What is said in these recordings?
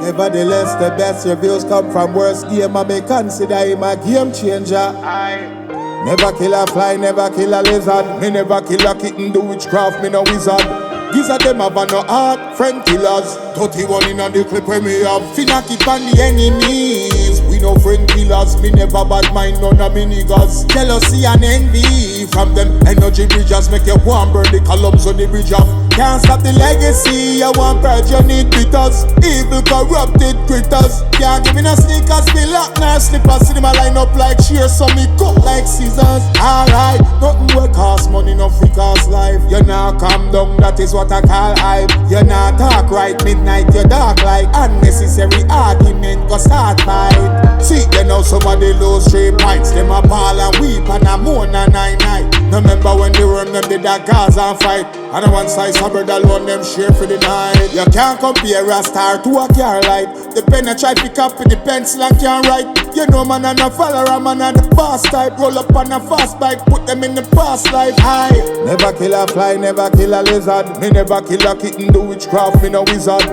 Nevertheless, the best reviews come from worst game. I may consider him a game changer. Never kill a fly, never kill a lizard. Me never kill a kitten, do witchcraft, me no wizard. Gizzard them have no heart, friend killers. 31 in the clip where me have. Finna keep on the enemies. We no friend killers, me never bad mind none of me niggas. Jealousy and envy from them energy bridges make you warm burn the columns on the bridge off. Can't stop the legacy, I want purge, you need bitters. Evil corrupted critters. Can't give me no sneakers, me lock nor slippers. See them a line up like shears, so me cut like scissors. Alright, nothing will cost money, no free cost life. You now calm down, that is what I call hype. You now talk right, midnight you dark like unnecessary argument, go start fight. See, you know somebody lose 3 pints. Them a ball and weep and a moan and night. No remember when they run them did that cause and fight. And on one side some brother alone them share for the night. You can't compare a star to a car light. The pen I try pick up with the pencil and can't write. You know man and a follower, man and the boss type. Roll up on a fast bike, put them in the past life. I never kill a fly, never kill a lizard. Me never kill a kitten, do witchcraft, me no wizard.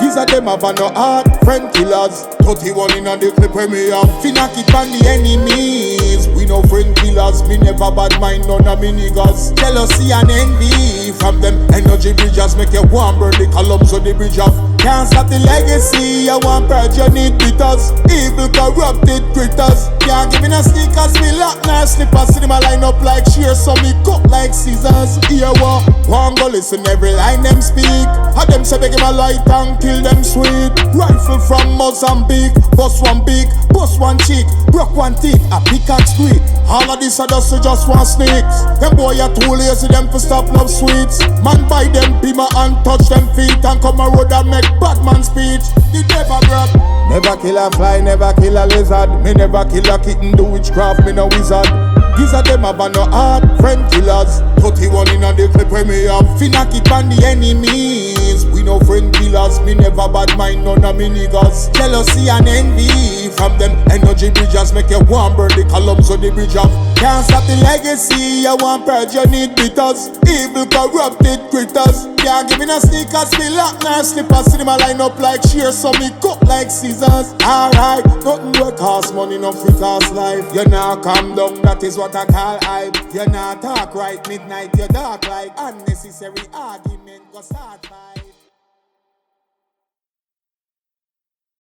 Gizzard them have no heart, friend killers. 31 in the clip where me have. Finna keep on the enemies. We no friend killers, me never bad mind none of me niggas. Jealousy and envy from them energy bridges make you warm burn the columns on the bridge off. Can't stop the legacy, I want purge, you need bitters. Evil corrupted critters. Can't give me no sneakers, me lock nor slippers. See them a line up like shears, so me cut like scissors. Here what? One go listen every line them speak. Had them say they give a light and kill them sweet. Rifle from Mozambique, bust one beak, bust one cheek, broke one teeth, a pickaxe squeak. All of this are just one snakes. Them boy are too lazy, them for stop love sweets. Man buy them beamer and touch them feet and come a road and make bad man speech. The Deva Bratt. Never kill a fly, never kill a lizard. Me never kill a kitten, do witchcraft, me no wizard. Gizzard them have no heart, friend killers. 31 in the clip where me have. Finna keep on the enemies. We no friend killers, me never bad mind none of me niggas. Jealousy and envy from them energy bridges make you warm burn the columns on the bridge off. Can't stop the legacy, I want purge, you need bitters. Evil corrupted critters. Can't give me no sneakers, me lock nor slippers. See them a line up like shears, so me cut like scissors. Alright, nothing will cost money, no free cost life. You now calm down, that is what I call hype. You now talk right, midnight you dark like unnecessary argument, go start fight.